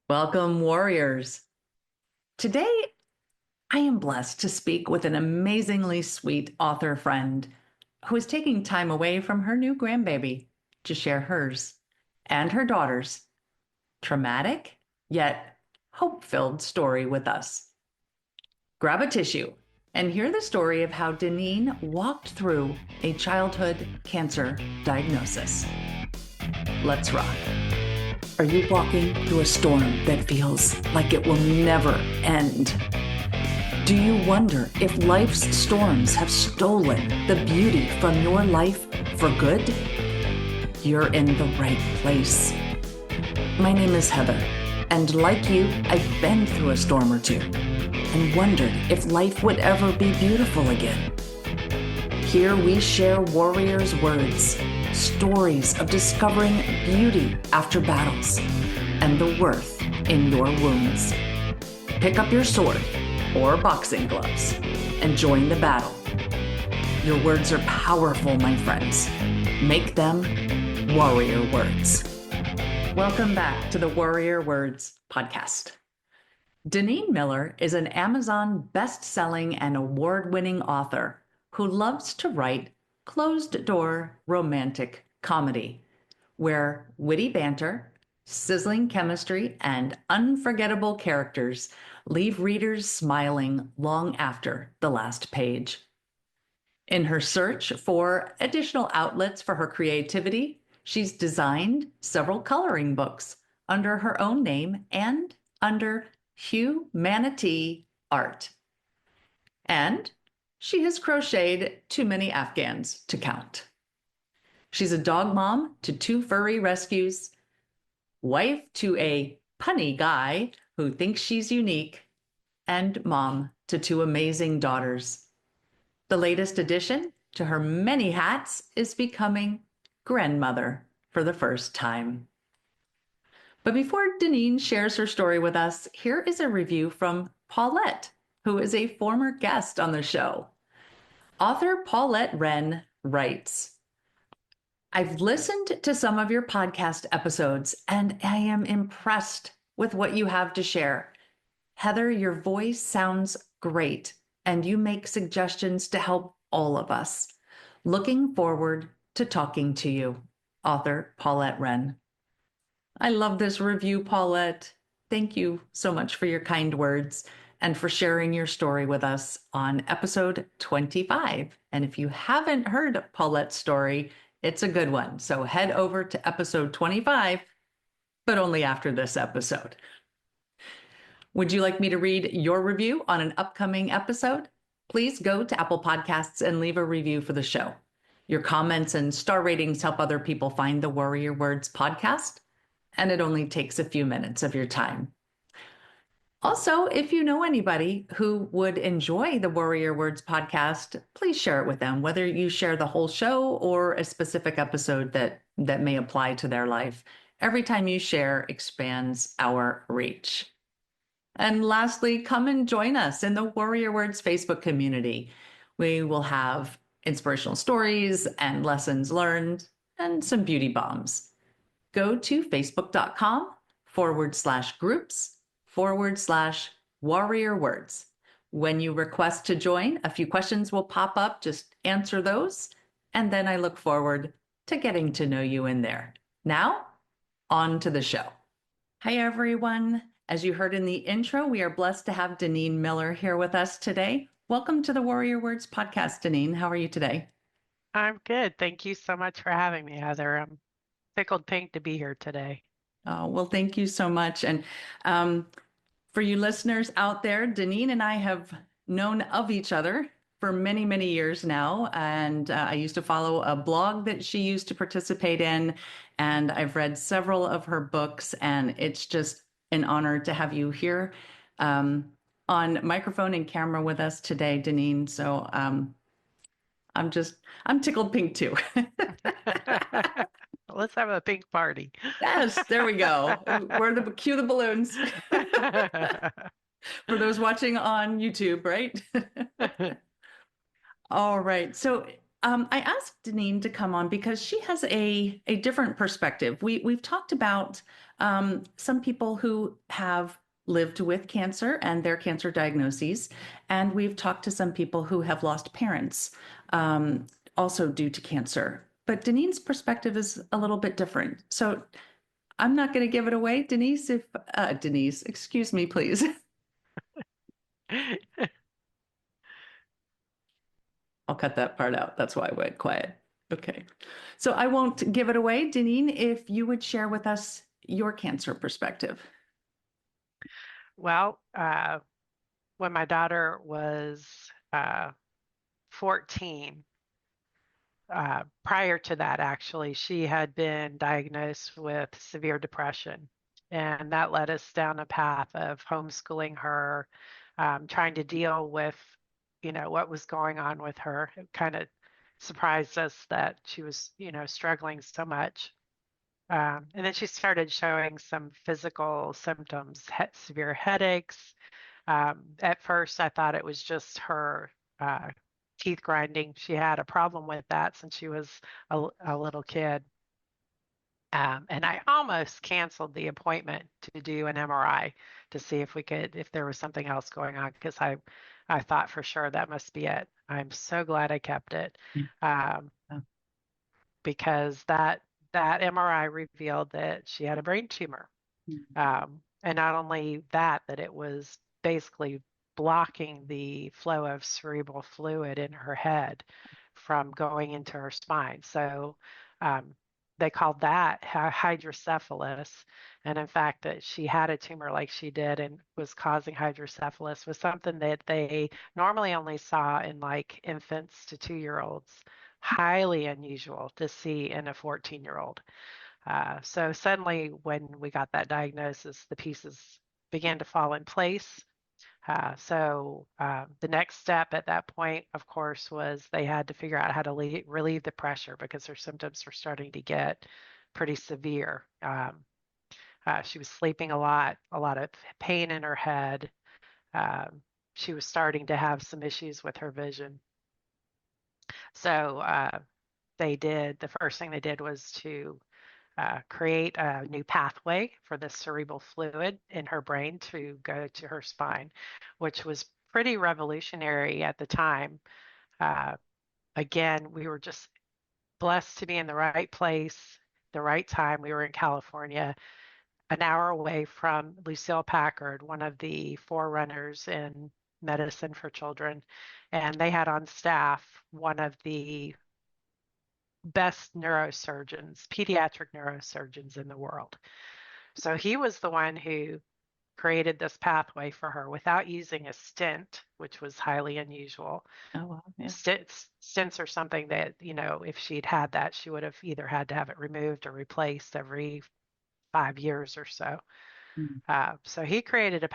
Welcome, warriors. Today, I am blessed to speak with an amazingly sweet author friend who is taking time away from her new grandbaby to share hers and her daughter's traumatic yet hope filled story with us. Grab a tissue and hear the story of how Dineen walked through a childhood cancer diagnosis. Let's rock. Are you walking through a storm that feels like it will never end? Do you wonder if life's storms have stolen the beauty from your life for good? You're in the right place. My name is Heather, and like you, I've been through a storm or two and wondered if life would ever be beautiful again. Here we share warriors' words, stories of discovering beauty after battles, and the worth in your wounds. Pick up your sword or boxing gloves and join the battle. Your words are powerful, my friends. Make them warrior words. Welcome back to the Warrior Words podcast. Dineen Miller is an Amazon best-selling and award-winning author who loves to write closed-door romantic comedy, where witty banter, sizzling chemistry, and unforgettable characters leave readers smiling long after the last page. In her search for additional outlets for her creativity, she's designed several coloring books under her own name and under Humanity Art. And she has crocheted too many Afghans to count. She's a dog mom to 2 furry rescues, wife to a punny guy who thinks she's unique, and mom to 2 amazing daughters. The latest addition to her many hats is becoming grandmother for the first time. But before Dineen shares her story with us, here is a review from Paulette, who is a former guest on the show. Author Paulette Wren writes, I've listened to some of your podcast episodes, and I am impressed with what you have to share. Heather, your voice sounds great, and you make suggestions to help all of us. Looking forward to talking to you. Author Paulette Wren. I love this review, Paulette. Thank you so much for your kind words and for sharing your story with us on episode 25. And if you haven't heard Paulette's story, it's a good one. So head over to episode 25, but only after this episode. Would you like me to read your review on an upcoming episode? Please go to Apple Podcasts and leave a review for the show. Your comments and star ratings help other people find the Warrior Words podcast, and it only takes a few minutes of your time. Also, if you know anybody who would enjoy the Warrior Words podcast, please share it with them, whether you share the whole show or a specific episode that may apply to their life. Every time you share expands our reach. And lastly, come and join us in the Warrior Words Facebook community. We will have inspirational stories and lessons learned and some beauty bombs. Go to facebook.com/groups/Warrior Words. When you request to join, a few questions will pop up. Just answer those. And then I look forward to getting to know you in there. Now, on to the show. Hi, everyone. As you heard in the intro, we are blessed to have Dineen Miller here with us today. Welcome to the Warrior Words podcast, Dineen. How are you today? I'm good. Thank you so much for having me, Heather. I'm tickled pink to be here today. Oh, well, thank you so much. And for you listeners out there, Dineen and I have known of each other for many, many years now. And I used to follow a blog that she used to participate in. And I've read several of her books. And it's just an honor to have you here on microphone and camera with us today, Dineen. So I'm tickled pink too. Let's have a pink party. Yes, there we go. Cue the balloons. For those watching on YouTube, right? All right. So I asked Dineen to come on because she has a different perspective. We've talked about Some people who have lived with cancer and their cancer diagnoses. And we've talked to some people who have lost parents, um, also due to cancer. But Deneen's perspective is a little bit different. So I'm not going to give it away. Denise, excuse me, please. I'll cut that part out. That's why I went quiet. Okay. So I won't give it away. Deneen, if you would share with us your cancer perspective. Well, when my daughter was 14, prior to that, actually, she had been diagnosed with severe depression. And that led us down a path of homeschooling her, trying to deal with, what was going on with her. It kind of surprised us that she was, struggling so much. And then she started showing some physical symptoms, severe headaches. At first, I thought it was just her uh, teeth grinding. She had a problem with that since she was a little kid. And I almost canceled the appointment to do an MRI to see if there was something else going on, because I thought for sure that must be it. I'm so glad I kept it. Yeah. Um, Oh. because that MRI revealed that she had a brain tumor. And not only that, that it was basically blocking the flow of cerebral fluid in her head from going into her spine. So um, they called that hydrocephalus. And in fact, that she had a tumor like she did and was causing hydrocephalus was something that they normally only saw in like infants to 2-year-olds. Highly unusual to see in a 14-year-old. So suddenly, when we got that diagnosis, the pieces began to fall in place. So the next step at that point, of course, was they had to figure out how to relieve the pressure because her symptoms were starting to get pretty severe. She was sleeping a lot of pain in her head. Um, she was starting to have some issues with her vision. So the first thing they did was to create a new pathway for the cerebral fluid in her brain to go to her spine, which was pretty revolutionary at the time. Uh, Again, we were just blessed to be in the right place, the right time. We were in California, an hour away from Lucille Packard, one of the forerunners in medicine for children. And they had on staff one of the best neurosurgeons, pediatric neurosurgeons in the world. So he was the one who created this pathway for her without using a stent, which was highly unusual. Oh, wow. Yeah. Stents are something that, if she'd had that, she would have either had to have it removed or replaced every 5 years or so. Mm. So he created a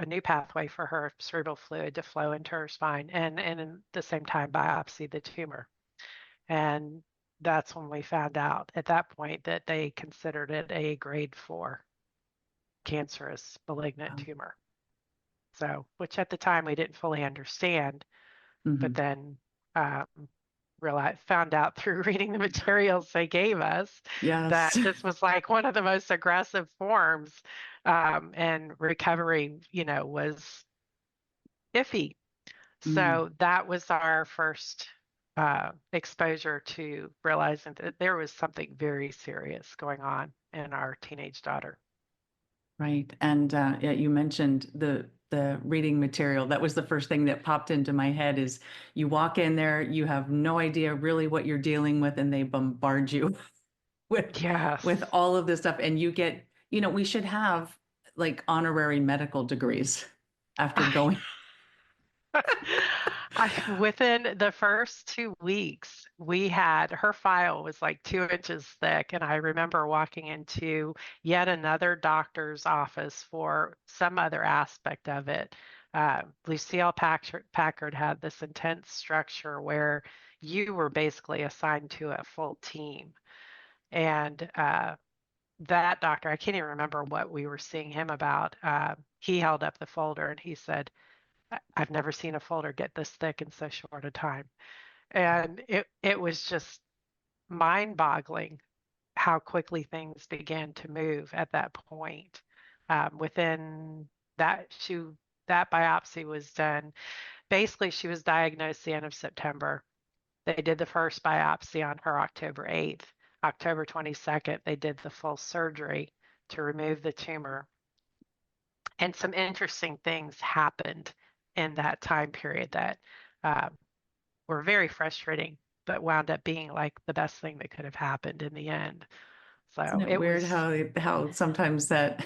new pathway for her cerebral fluid to flow into her spine and at the same time biopsy the tumor. And that's when we found out at that point that they considered it a grade 4 cancerous malignant Wow. tumor. So, which at the time we didn't fully understand, but Hmm. then um, found out through reading the materials they gave us that Yes. this was like one of the most aggressive forms, and recovery, was iffy. Mm. So that was our first exposure to realizing that there was something very serious going on in our teenage daughter. Right. And yeah, you mentioned the reading material. That was the first thing that popped into my head is you walk in there, you have no idea really what you're dealing with, and they bombard you with Yes. all of this stuff. And you get, we should have like honorary medical degrees after going. Within the first 2 weeks, we had her file was like 2 inches thick. And I remember walking into yet another doctor's office for some other aspect of it. Lucille Packard had this intense structure where you were basically assigned to a full team. And that doctor, I can't even remember what we were seeing him about. He held up the folder and he said, I've never seen a folder get this thick in so short a time. And it was just mind-boggling how quickly things began to move at that point. Within that, that biopsy was done. Basically, she was diagnosed the end of September. They did the first biopsy on her October 8th. October 22nd, they did the full surgery to remove the tumor. And some interesting things happened in that time period that uh, were very frustrating, but wound up being like the best thing that could have happened in the end. Isn't So it weird how sometimes that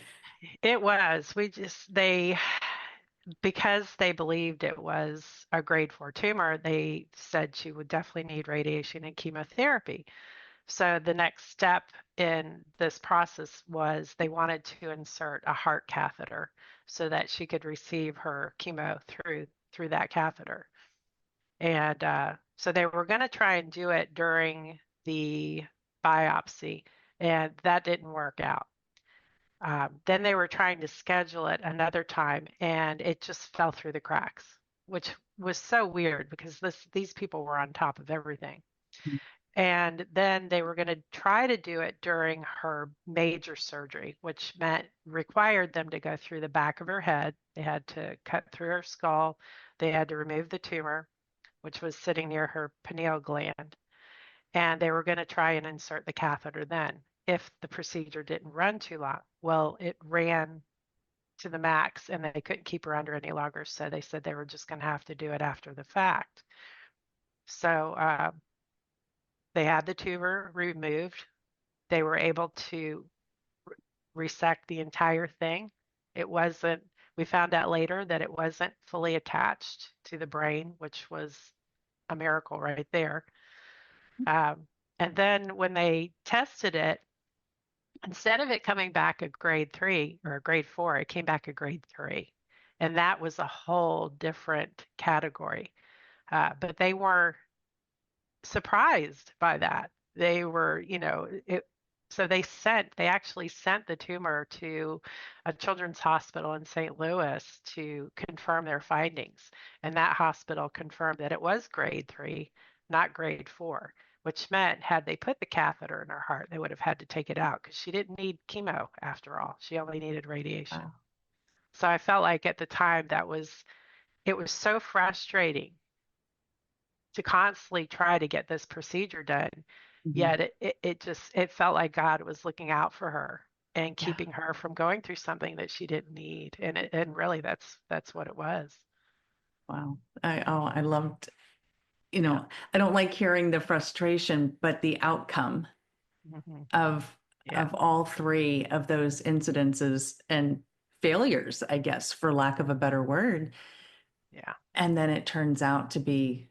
we just, because they believed it was a grade 4 tumor, they said she would definitely need radiation and chemotherapy. So the next step in this process was they wanted to insert a heart catheter so that she could receive her chemo through that catheter. And so they were going to try and do it during the biopsy, and that didn't work out. Then they were trying to schedule it another time, and it just fell through the cracks, which was so weird because these people were on top of everything. And then they were going to try to do it during her major surgery, which meant required them to go through the back of her head. They had to cut through her skull. They had to remove the tumor, which was sitting near her pineal gland. And they were going to try and insert the catheter then if the procedure didn't run too long. Well, it ran to the max and they couldn't keep her under any longer. So they said they were just going to have to do it after the fact. So they had the tumor removed. They were able to resect the entire thing. It wasn't, we found out later that it wasn't fully attached to the brain, which was a miracle right there. Um, and then when they tested it, instead of it coming back a grade 3 or a grade 4, it came back a grade 3. And that was a whole different category. But they were surprised by that. They were, so they actually sent the tumor to a children's hospital in St. Louis to confirm their findings. And that hospital confirmed that it was grade 3, not grade 4, which meant had they put the catheter in her heart, they would have had to take it out because she didn't need chemo after all. She only needed radiation. wow. So I felt like at the time it was so frustrating to constantly try to get this procedure done. Mhm. Yet it felt like God was looking out for her and Yeah. keeping her from going through something that she didn't need. And really that's what it was. Wow. I loved, Yeah. I don't like hearing the frustration, but the outcome Hmm. of Yeah. all three of those incidences and failures, I guess, for lack of a better word. Yeah. And then it turns out to be,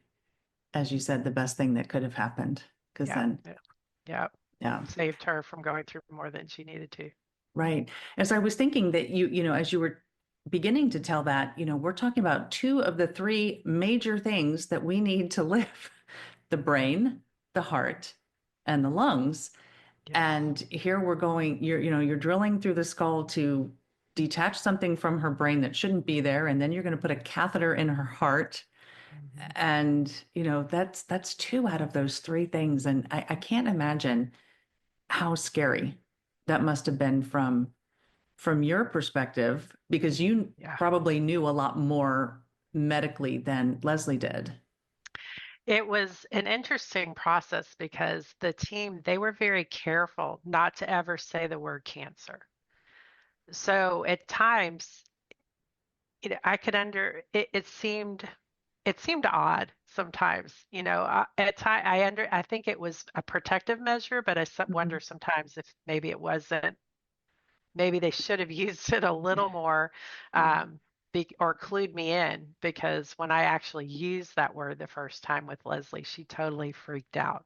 as you said, the best thing that could have happened. Because Yeah. then, Yeah. Yeah. yeah, Saved her from going through more than she needed to. right. As I was thinking that as you were beginning to tell that, we're talking about two of the three major things that we need to live: the brain, the heart, and the lungs. Yes. And here we're going, you're drilling through the skull to detach something from her brain that shouldn't be there, and then you're going to put a catheter in her heart. Hmm. And, that's two out of those three things. And I can't imagine how scary that must have been from your perspective, because you Yeah. probably knew a lot more medically than Leslie did. It was an interesting process because the team, they were very careful not to ever say the word cancer. So at times, I could it seemed odd sometimes, at time I think it was a protective measure, but Mhm. wonder sometimes if maybe it wasn't, maybe they should have used it a little more, Yeah. um, or clued me in because when I actually used that word the first time with Leslie, she totally freaked out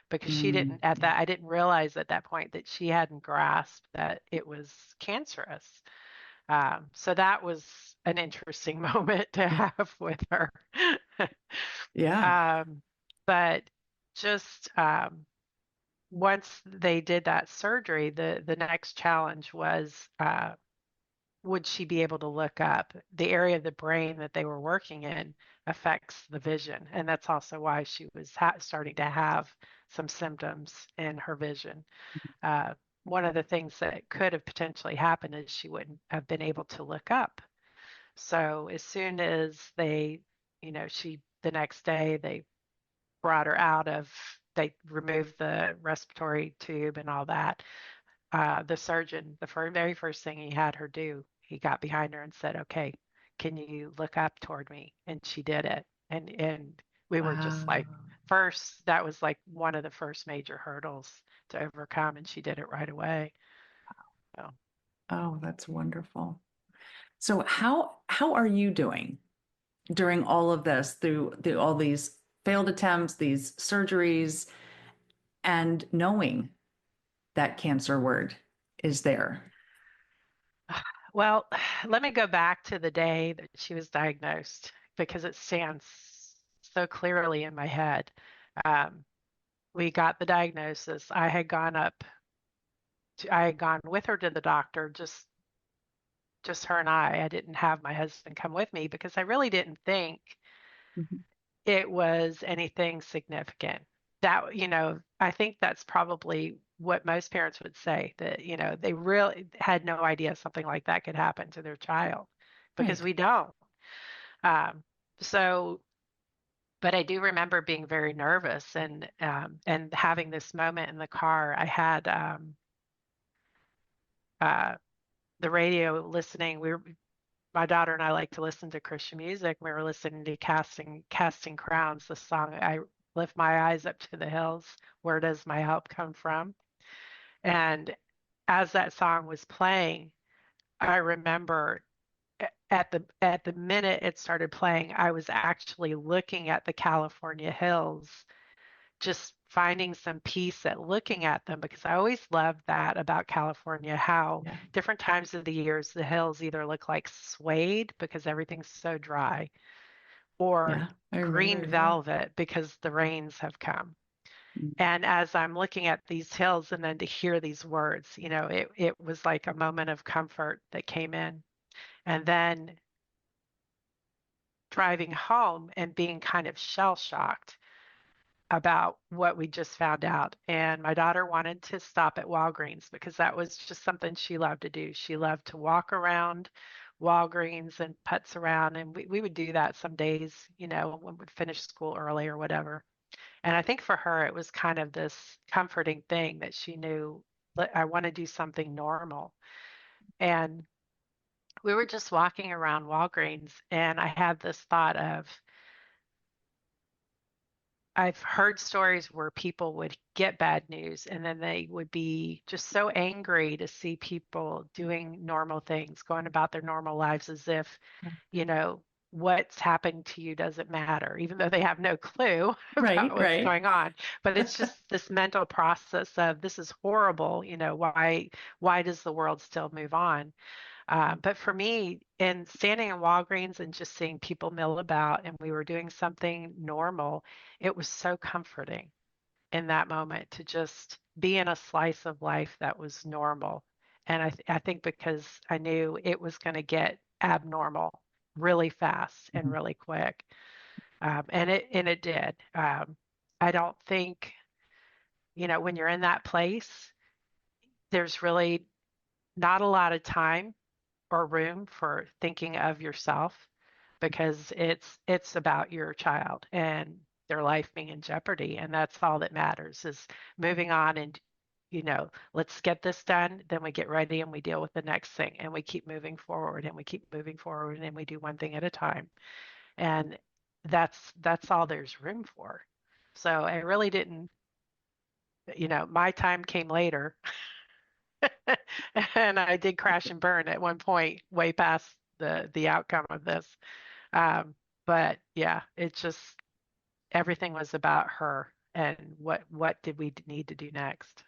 because she didn't Mm, at that I didn't realize at that point that she hadn't grasped that it was cancerous. So that was an interesting moment to yeah. have with her. Yeah. um, but just once they did that surgery, the next challenge was would she be able to look up? The area of the brain that they were working in affects the vision, and that's also why she was starting to have some symptoms in her vision. Uh, One of the things that could have potentially happened is she wouldn't have been able to look up. So as soon as the next day they brought her out of, they removed the respiratory tube and all that. The surgeon, the very first thing he had her do, he got behind her and said, "Okay, can you look up toward me?" And she did it. And we were just like, Wow. first, that was like one of the first major hurdles to overcome, and she did it right away. So, Oh, that's wonderful. So how are you doing during all of this, through all these failed attempts, these surgeries, and knowing that cancer word is there? well, let me go back to the day that she was diagnosed because it stands so clearly in my head. Um, we got the diagnosis. I had gone with her to the doctor, just her and I. I didn't have my husband come with me because I really didn't think Mhm. it was anything significant. I think that's probably what most parents would say, that, they really had no idea something like that could happen to their child because Right. we don't. Um, so, but I do remember being very nervous and having this moment in the car. I had uh, the radio listening. My daughter and I like to listen to Christian music. We were listening to Casting Crowns, the song I lift my eyes up to the hills. Where does my help come from? And as that song was playing, I remember at the minute it started playing, I was actually looking at the California hills, just finding some peace at looking at them, because I always loved that about California, how Yeah. different times of the years the hills either look like suede because everything's so dry, or Yeah. I green remember. Yeah. velvet because the rains have come. Mm. And as I'm looking at these hills and then to hear these words, it was like a moment of comfort that came in. And then driving home and being kind of shell shocked about what we just found out. And my daughter wanted to stop at Walgreens because that was just something she loved to do. She loved to walk around Walgreens and putz around. And we would do that some days, when we'd finish school early or whatever. And I think for her, it was kind of this comforting thing that she knew, I want to do something normal." And we were just walking around Walgreens, and I had this thought of, I've heard stories where people would get bad news and then they would be just so angry to see people doing normal things, going about their normal lives as if, you know, what's happened to you doesn't matter, even though they have no clue about Right. what's Right. going on. But it's just this mental process of, this is horrible, why does the world still move on? But for me, in standing in Walgreens and just seeing people mill about and we were doing something normal, it was so comforting in that moment to just be in a slice of life that was normal. And I think because I knew it was going to get abnormal really fast and Mhm. really quick. And it did. I don't think, when you're in that place, there's really not a lot of time or room for thinking of yourself, because it's about your child and their life being in jeopardy, and that's all that matters, is moving on. And let's get this done, then we get ready and we deal with the next thing, and we keep moving forward and we keep moving forward, and we do one thing at a time. And that's all there's room for. So I really didn't, my time came later. And I did crash and burn at one point, way past the outcome of this. Um, but yeah, it just, everything was about her and what did we need to do next.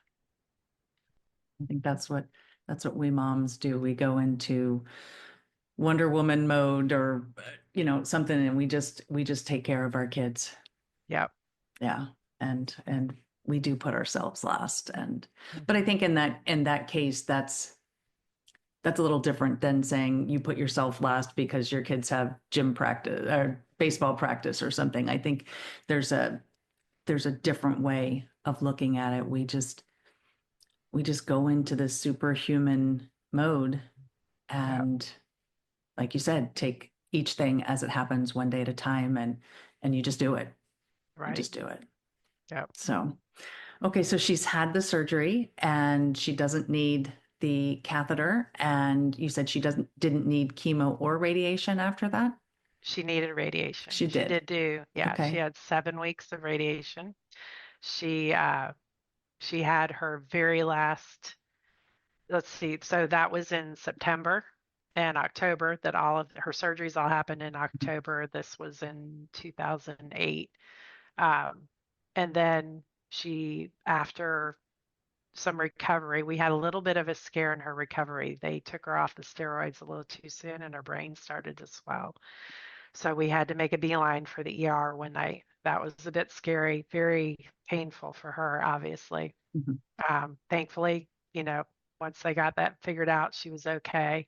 I think that's what we moms do. We go into Wonder Woman mode, or something, and we just take care of our kids. Yep. Yeah. And we do put ourselves last. And but I Hmm. think in that case, That's a little different than saying you put yourself last because your kids have gym practice or baseball practice or something. I think there's a there's a different way of looking at it. We just go into this superhuman mode Yeah, and like you said, take each thing as it happens one day at a time and you just do it. You right. just do it. Yeah. So, okay, so she's had the surgery and she doesn't need the catheter and you said she didn't need chemo or radiation after that? She needed radiation. She She did. did do, yeah, she Okay. had 7 weeks of radiation. She she had her very last, let's see, so that was in September and October that all of her surgeries all happened in October. This was in 2008. Um, and then she, after some recovery, we had a little bit of a scare in her recovery. They took her off the steroids a little too soon and her brain started to swell. So we had to make a beeline for the ER one night. That was a bit scary, very painful for her, obviously. Mhm. Thankfully, once they got that figured out, she was okay.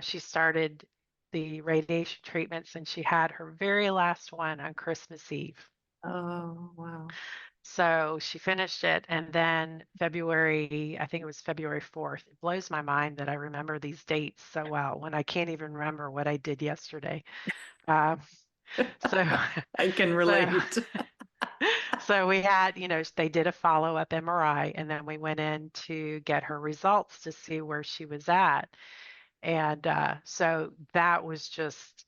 She started the radiation treatments and she had her very last one on Christmas Eve. Oh, wow. So she finished it, and then February, I think it was February 4th. It blows my mind that I remember these dates so well when I can't even remember what I did yesterday. Um, so, I can so, relate. so we had, they did a follow-up MRI, and then we went in to get her results to see where she was at. And so that was just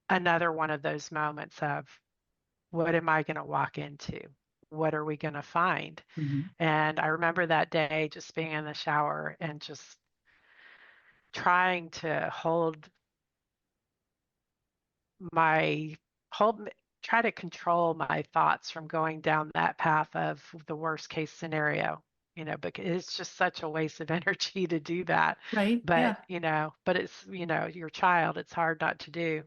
another one of those moments of what am I going to walk into? What are we going to find? Mhm. And I remember that day just being in the shower and just trying to my hold try to control my thoughts from going down that path of the worst case scenario, because it's just such a waste of energy to do that. Right? But, Yeah. but it's, your child, it's hard not to do.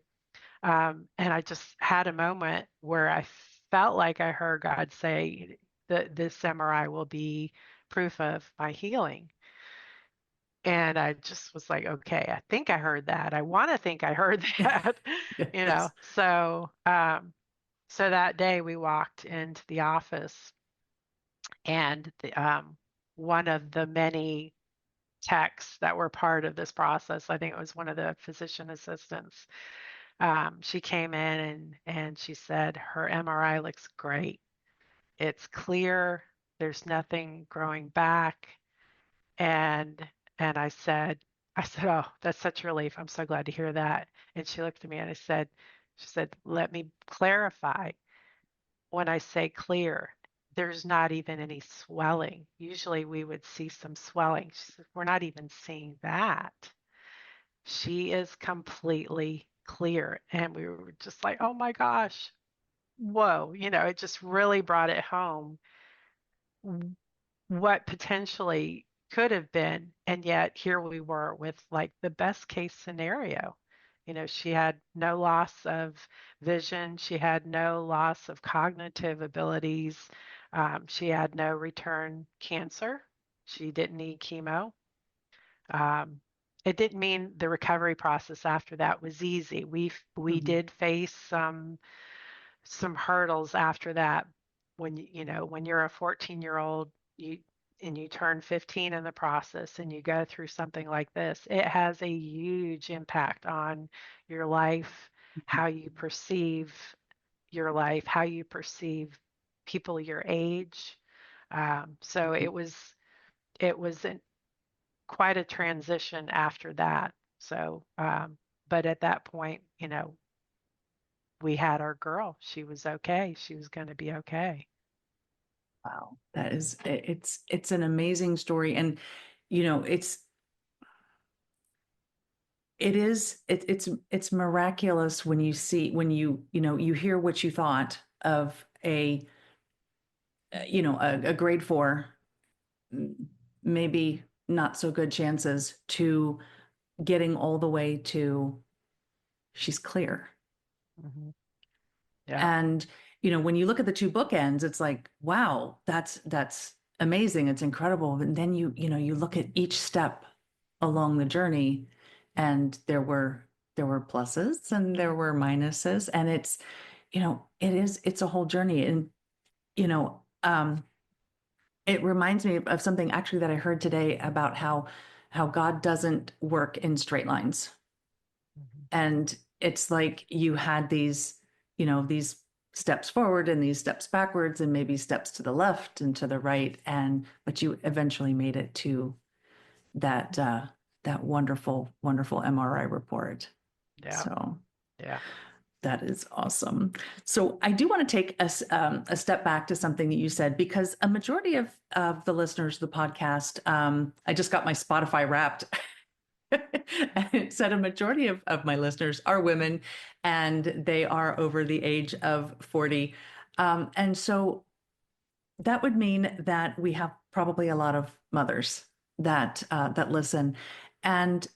And I just had a moment where I felt like I heard God say that this MRI will be proof of my healing. And I just was like, okay, I think I heard that. I want to think I heard that, Yes. So that day we walked into the office and one of the many techs that were part of this process, I think it was one of the physician assistants, she came in and she said, her MRI looks great. It's clear. There's nothing growing back. And and I said, oh, that's such a relief. I'm so glad to hear that. And she looked at me and she said, let me clarify. When I say clear, there's not even any swelling. Usually we would see some swelling. She said, we're not even seeing that. She is completely clear. And we were just like, oh my gosh, whoa, it just really brought it home what potentially could have been. And yet here we were with like the best case scenario. She had no loss of vision. She had no loss of cognitive abilities. She had no return cancer. She didn't need chemo. Um, it didn't mean the recovery process after that was easy. We Mhm. did face some hurdles after that. When you're a 14-year-old, you and you turn 15 in the process and you go through something like this, it has a huge impact on your life, how you perceive your life, how you perceive people your age. So it was quite a transition after that. So, but at that point, we had our girl. She was okay. She was going to be okay. Wow. It's an amazing story. And you know, it's miraculous when you see when you hear what you thought of a grade four, maybe not so good chances to getting all the way to she's clear. Hmm. Yeah. And when you look at the two bookends, it's like, wow, that's amazing. It's incredible. And then you look at each step along the journey, and there were pluses and there were minuses, and it's a whole journey. And you know it reminds me of something actually that I heard today about how God doesn't work in straight lines. Mhm. And it's like you had these steps forward and these steps backwards and maybe steps to the left and to the right, and but you eventually made it to that wonderful, wonderful MRI report. Yeah. So Yeah. that is awesome. So I do want to take a step back to something that you said, because a majority of the listeners of the podcast, I just got my Spotify Wrapped, and it said a majority of my listeners are women, and they are over the age of 40. And so that would mean that we have probably a lot of mothers that listen. And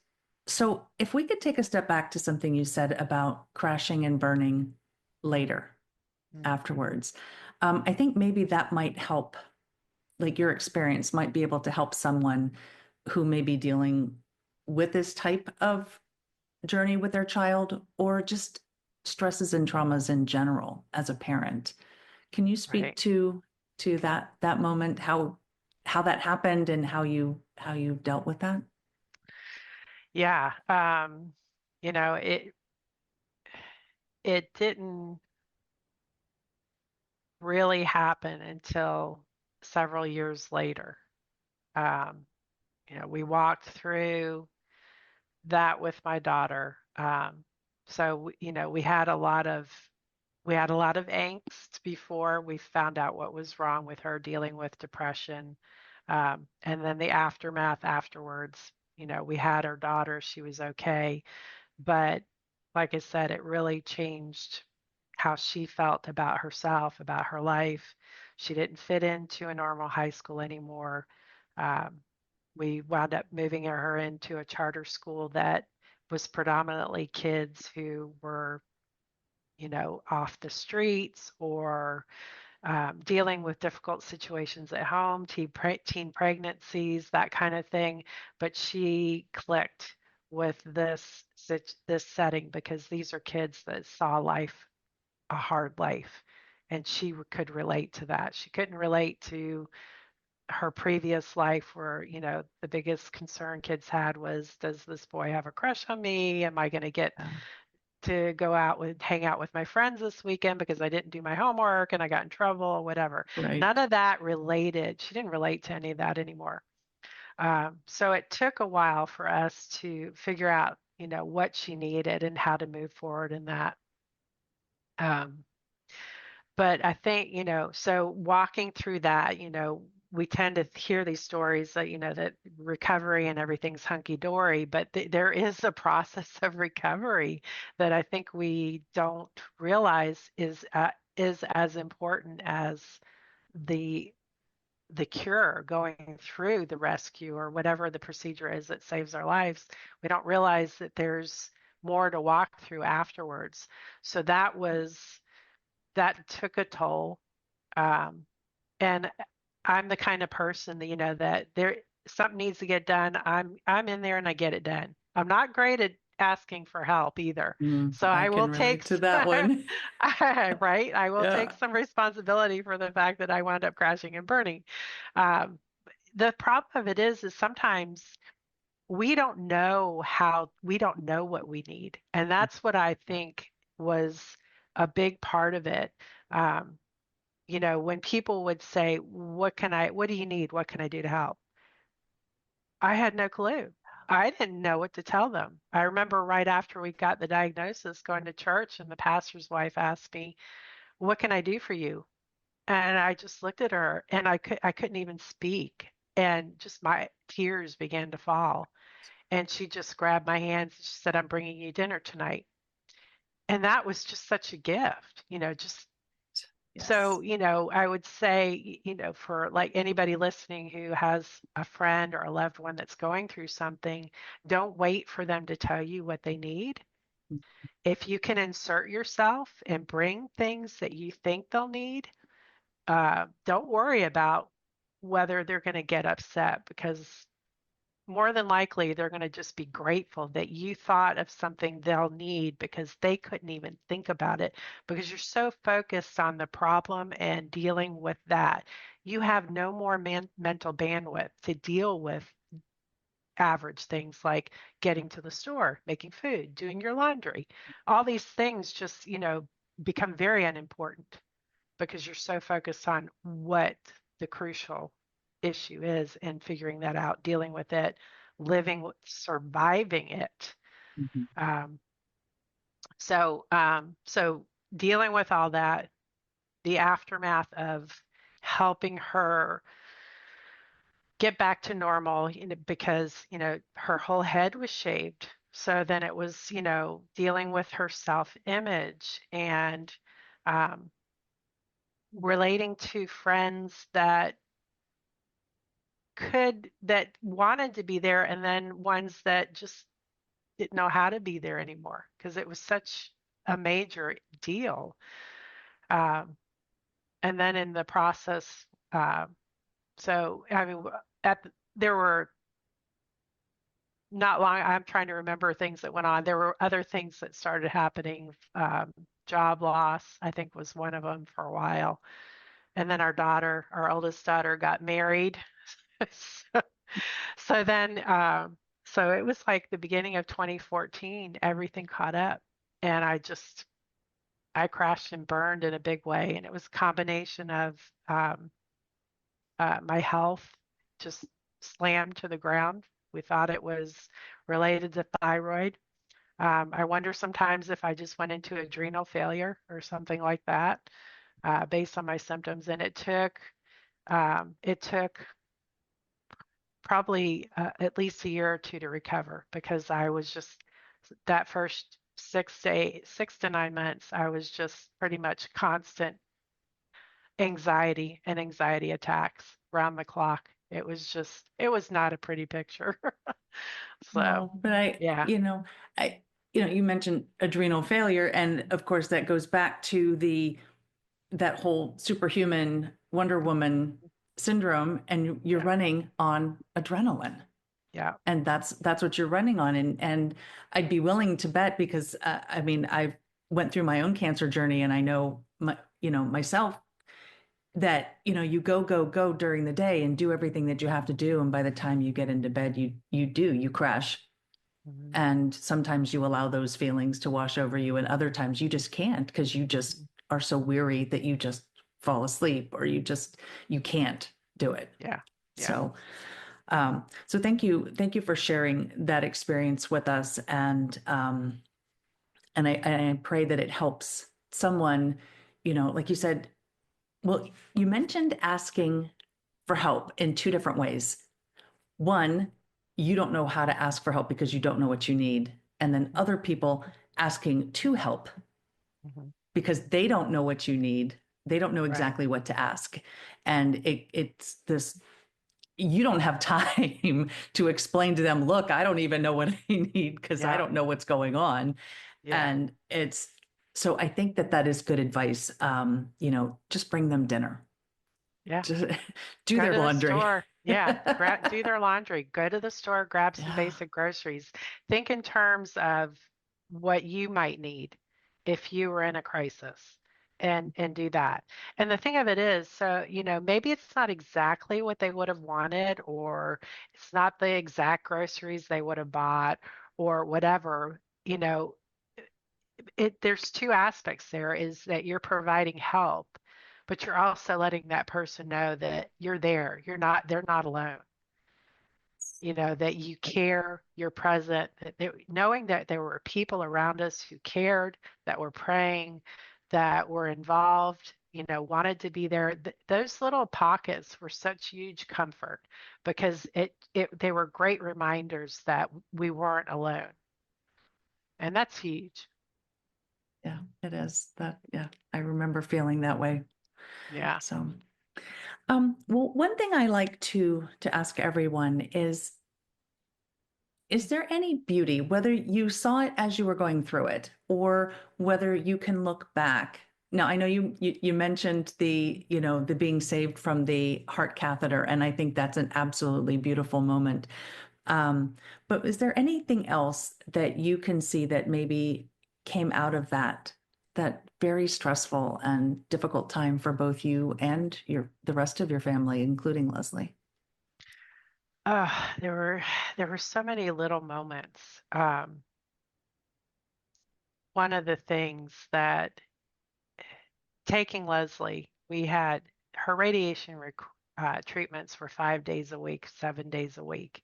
so if we could take a step back to something you said about crashing and burning later, Mhm. afterwards, I think maybe that might help, like your experience might be able to help someone who may be dealing with this type of journey with their child, or just stresses and traumas in general as a parent. Can you speak Right. to that moment, how that happened and how you dealt with that? Yeah. You know, it didn't really happen until several years later. Um, we walked through that with my daughter. So we had a lot of angst before we found out what was wrong with her dealing with depression. And then the aftermath afterwards, we had our daughter, she was okay. But like I said, it really changed how she felt about herself, about her life. She didn't fit into a normal high school anymore. Um, we wound up moving her into a charter school that was predominantly kids who were, off the streets or dealing with difficult situations at home, teen pregnancies, that kind of thing. But she clicked with this setting because these are kids that saw life, a hard life, and she could relate to that. She couldn't relate to her previous life where, the biggest concern kids had was, does this boy have a crush on me? Am I going to get Yeah, to go out with hang out with my friends this weekend because I didn't do my homework and I got in trouble, whatever. None right. of that related. She didn't relate to any of that anymore. So it took a while for us to figure out, what she needed and how to move forward in that. Um, but I think, so walking through that, we tend to hear these stories that, that recovery and everything's hunky dory, but there is a process of recovery that I think we don't realize is as important as the the cure, going through the rescue or whatever the procedure is that saves our lives. We don't realize that there's more to walk through afterwards. So that took a toll. Um, and I'm the kind of person that, that there something needs to get done. I'm in there and I get it done. I'm not great at asking for help either. So I I will can take relate to that one. right. I will take Yeah. some responsibility for the fact that I wound up crashing and burning. Um, the problem of it is sometimes we don't know what we need. And that's what I think was a big part of it. Um, when people would say, what do you need? What can I do to help? I had no clue. I didn't know what to tell them. I remember right after we got the diagnosis going to church, and the pastor's wife asked me, what can I do for you? And I just looked at her and I couldn't even speak. And just my tears began to fall. And she just grabbed my hands and she said, I'm bringing you dinner tonight. And that was just such a gift, just Yes. so, I would say, for like anybody listening who has a friend or a loved one that's going through something, don't wait for them to tell you what they need. If you can insert yourself and bring things that you think they'll need, don't worry about whether they're going to get upset because more than likely they're going to just be grateful that you thought of something they'll need because they couldn't even think about it because you're so focused on the problem and dealing with that. You have no more mental bandwidth to deal with average things like getting to the store, making food, doing your laundry. All these things just, become very unimportant because you're so focused on what the crucial issue is and figuring that out, dealing with it, living, surviving it. Mhm. Um, so dealing with all that, the aftermath of helping her get back to normal, because, her whole head was shaved. So then it was, dealing with her self-image and um, relating to friends that wanted to be there and then ones that just didn't know how to be there anymore because it was such a major deal. Um, and then in the process, so I mean, there were not long, I'm trying to remember things that went on. There were other things that started happening. Job loss, I think, was one of them for a while. And then our oldest daughter, got married. so, so then, so it was like the beginning of 2014, everything caught up. And I crashed and burned in a big way. And it was a combination of my health just slammed to the ground. We thought it was related to thyroid. I wonder sometimes if I just went into adrenal failure or something like that, based on my symptoms. And it took probably at least a year or two to recover because I was just that first 6 to 9 months, I was just pretty much constant anxiety and anxiety attacks round the clock. It was not a pretty picture. So, No, but yeah, I, you mentioned adrenal failure, and of course that goes back to that whole superhuman Wonder Woman syndrome, and you're yeah, running on adrenaline, yeah, and that's what you're running on, and I'd be willing to bet because I mean I went through my own cancer journey, and I know myself that you go during the day and do everything that you have to do, and by the time you get into bed you crash. mhm, And sometimes you allow those feelings to wash over you, and other times you just can't because you just mhm, are so weary that you just fall asleep, or you can't do it. yeah, yeah, So so thank you for sharing that experience with us, and I pray that it helps someone, like you said. Well, you mentioned asking for help in two different ways. One, you don't know how to ask for help because you don't know what you need. And then mhm, other people asking to help mhm, because they don't know what you need. They don't know right, exactly what to ask. And it's this, you don't have time to explain to them, look, I don't even know what I need because I yeah, don't know what's going on. yeah, And so I think that is good advice. Just bring them dinner, yeah. just do Go their to the laundry. store. Yeah, do their laundry. Go to the store, grab some Yeah. basic groceries. Think in terms of what you might need if you were in a crisis and do that. And the thing of it is, so, maybe it's not exactly what they would have wanted, or it's not the exact groceries they would have bought or whatever, there's two aspects there is that you're providing help, but you're also letting that person know that you're there. They're not alone. That you care, you're present, knowing that there were people around us who cared, that were praying, that were involved, wanted to be there. Those little pockets were such huge comfort because they were great reminders that we weren't alone. And that's huge. Yeah, it is that. Yeah, I remember feeling that way. Yeah. So, well, one thing I like to ask everyone is there any beauty, whether you saw it as you were going through it, or whether you can look back? Now, I know you mentioned the being saved from the heart catheter, and I think that's an absolutely beautiful moment. Um, but is there anything else that you can see that maybe came out of that very stressful and difficult time for both you and the rest of your family, including Leslie? There were so many little moments. One of the things that taking Leslie, we had her treatments were 5 days a week, 7 days a week.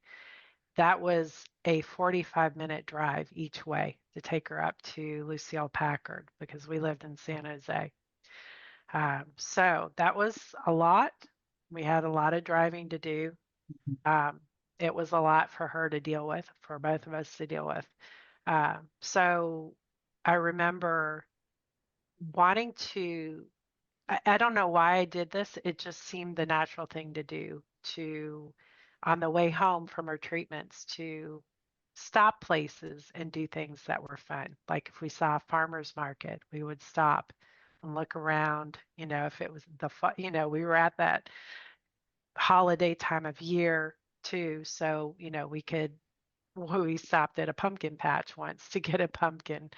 That was a 45-minute drive each way to take her up to Lucille Packard because we lived in San Jose. So that was a lot. We had a lot of driving to do. Um, it was a lot for her to deal with, for both of us to deal with. So I remember wanting to, I don't know why I did this. It just seemed the natural thing to do to, on the way home from her treatments, to stop places and do things that were fun. Like if we saw a farmer's market, we would stop and look around. If it was we were at that holiday time of year too. So, we stopped at a pumpkin patch once to get a pumpkin,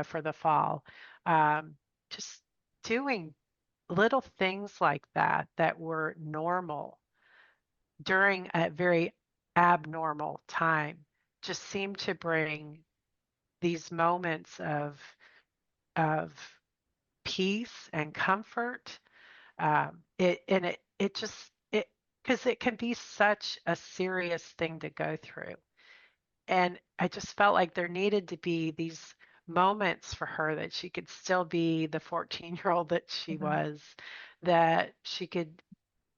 for the fall. Um, just doing little things like that that were normal during a very abnormal time just seemed to bring these moments of peace and comfort. It just it because it can be such a serious thing to go through. And I just felt like there needed to be these moments for her that she could still be the 14-year-old that she Yeah. was, that she could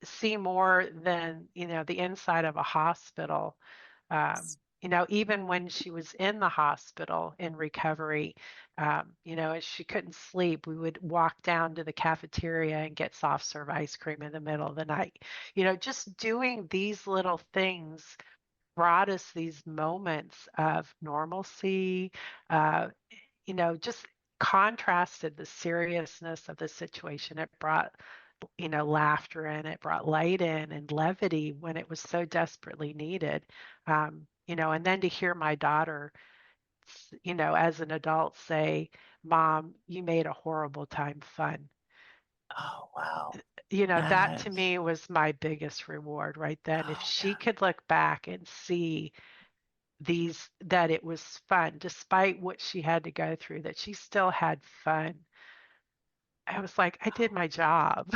see more than, the inside of a hospital. Even when she was in the hospital in recovery, as she couldn't sleep, we would walk down to the cafeteria and get soft serve ice cream in the middle of the night. Just doing these little things brought us these moments of normalcy, uh, just contrasted the seriousness of the situation. It brought, laughter in, it brought light in and levity when it was so desperately needed. And then to hear my daughter, as an adult say, Mom, you made a horrible time fun. Oh, wow. That to Yes. me was my biggest reward right then. If Oh, she yeah. could look back and see that it was fun despite what she had to go through, that she still had fun. I was like, I did my job.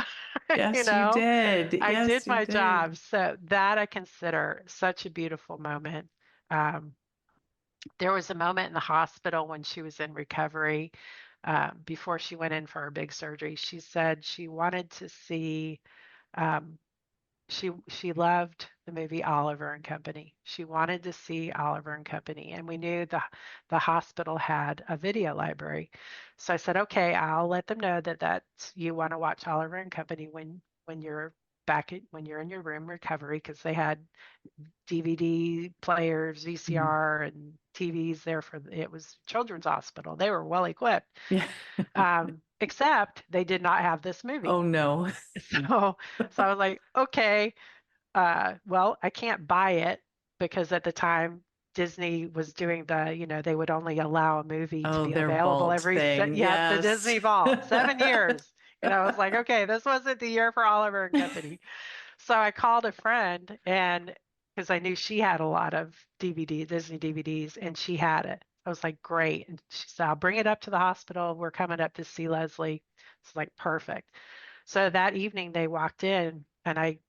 you Yes, you know, did. I did Yes, you my job. did. So that I consider such a beautiful moment. Um, there was a moment in the hospital when she was in recovery, before she went in for her big surgery. She said she wanted to see um, she loved the movie Oliver and Company. She wanted to see Oliver and Company, and we knew the hospital had a video library. So I said, "Okay, I'll let them know that you want to watch Oliver and Company when you're when you're in your room recovery because they had DVD players, Mhm. VCR, and TVs there for it was children's hospital. They were well equipped, Yeah. except they did not have this Oh, movie. no. So, so I was like, okay, well, I can't buy it because at the time Disney was doing they would only allow a movie to Oh, be their available vault every thing. yeah, the Yes. Disney Vault, 7 years. I was like, okay, this wasn't the year for Oliver and Company. So I called a friend and because I knew she had a lot of Disney DVDs, and she had it. I was like, great. And she said, I'll bring it up to the hospital. We're coming up to see Leslie. It's like, perfect. So that evening they walked in and I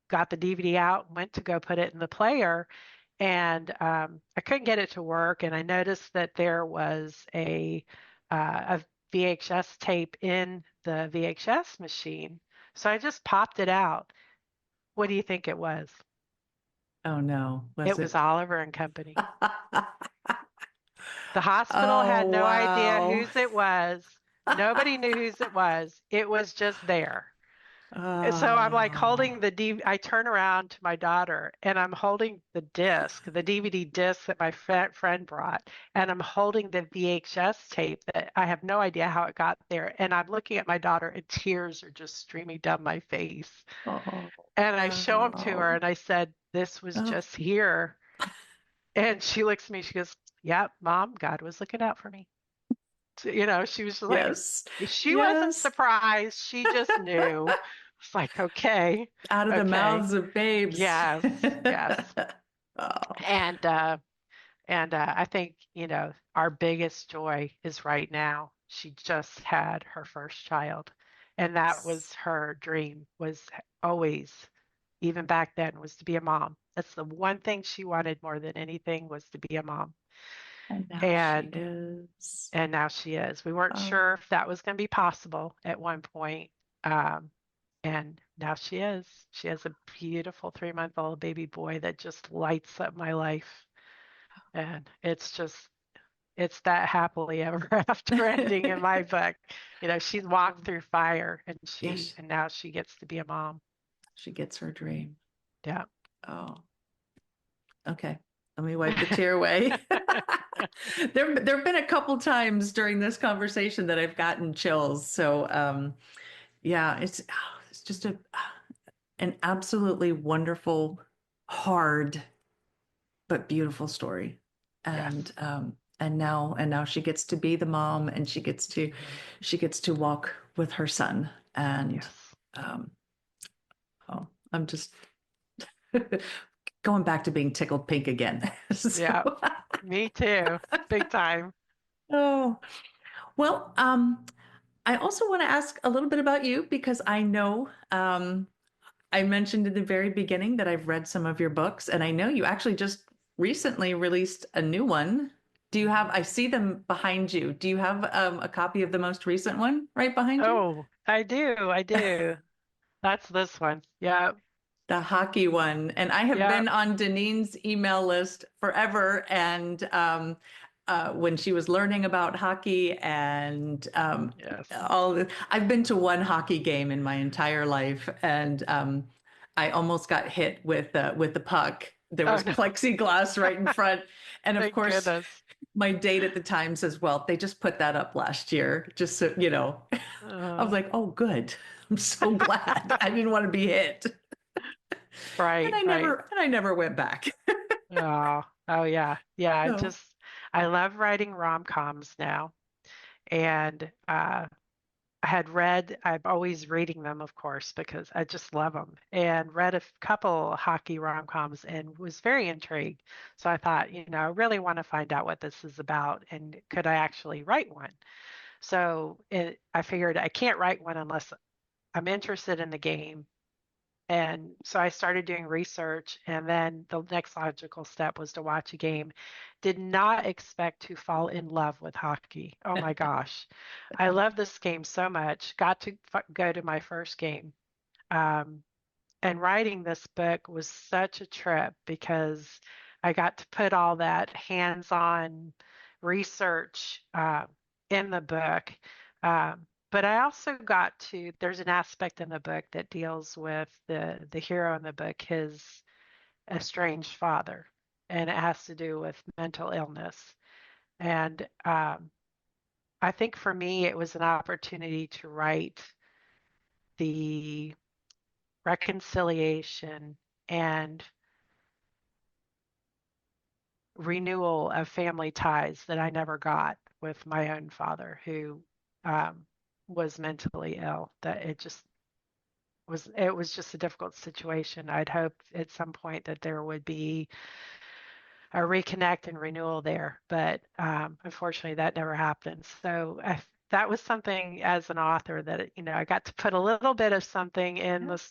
got the DVD out, went to go put it in the player, and I couldn't get it to work. And I noticed that there was a VHS tape in the VHS machine. So I just popped it out. What do you think it was? Oh, no. It Was was it? Oliver and Company. The hospital had Oh, no idea wow. whose it was. Nobody knew whose it was. It was just there. So I'm like Oh, holding the D. I turn around to my daughter and I'm holding the disc, the DVD disc that my friend brought, and I'm holding the VHS tape that I have no idea how it got there. And I'm looking at my daughter and tears are just streaming down my face. oh, And I show them to her wow. and I said, this was Oh, just here. And she looks at me, she goes, "Yep, Mom, God was looking out for me." So, she was just like, Yes. she wasn't Yes. surprised. She just knew. It's like, okay, Out of the okay. mouths of babes. Yes, yes. Oh, And I think, our biggest joy is right now. She just had her first child, and that was her dream, was always, even back then, was to be a mom. That's the one thing she wanted more than anything, was to be a mom. and now she And is. and now she is. We weren't Oh, sure if that was going to be possible at one point. Um, and now she is. She has a beautiful 3-month-old baby boy that just lights up my life. And it's that happily ever after ending in my book. She's walked through fire, and yes, now she gets to be a mom. she gets her dream. Yeah. Oh, okay. Let me wipe the tear away. There've been a couple times during this conversation that I've gotten chills. So, yeah, it's just an absolutely wonderful, hard but beautiful story. Yes. And now she gets to be the mom, and Mhm. she gets to walk with her son. And Yes. um, oh, I'm just going back to being tickled pink again. So, Yeah. Me too. Big time. oh, well, I also want to ask a little bit about you because I know I mentioned in the very beginning that I've read some of your books, and I know you actually just recently released a new one. Do you have, Mhm. I see them behind you. Do you have a copy of the most recent one right behind you? Oh, I do. I do. That's this one. Yeah. The hockey one. And I have Yeah. been on Dineen's email list forever. And when she was learning about hockey and Yes. I've been to one hockey game in my entire life, and I almost got hit with the puck. There Oh was no. plexiglass right in front, and of Thank course, goodness. my date at the time says, "Well, they just put that up last year, just so you know." I was Uh, like, "Oh, good. I'm so glad. I didn't want to be hit." right, right. And I never went back. Oh, oh yeah. Yeah, So, I love writing rom-coms now. And I had read, I'm always reading them, of course, because I just love them, and read a couple hockey rom-coms and was very intrigued. So I thought, I really want to find out what this is about, and could I actually write one? So I figured I can't write one unless I'm interested in the game. And so I started doing research, and then the next logical step was to watch a game. Did not expect to fall in love with hockey. Oh my gosh. I love this game so much. Got to go to my first game. Um, and writing this book was such a trip because I got to put all that hands-on research in the book. But I also got to, there's an aspect in the book that deals with the hero in the book, his estranged father, and it has to do with mental illness. And I think for me, it was an opportunity to write the reconciliation and renewal of family ties that I never got with my own father, who um, was mentally ill. That it was just a difficult situation. I'd hoped at some point that there would be a reconnect and renewal there, but unfortunately that never happened. So that was something as an author that I got to put a little bit of something in yeah. the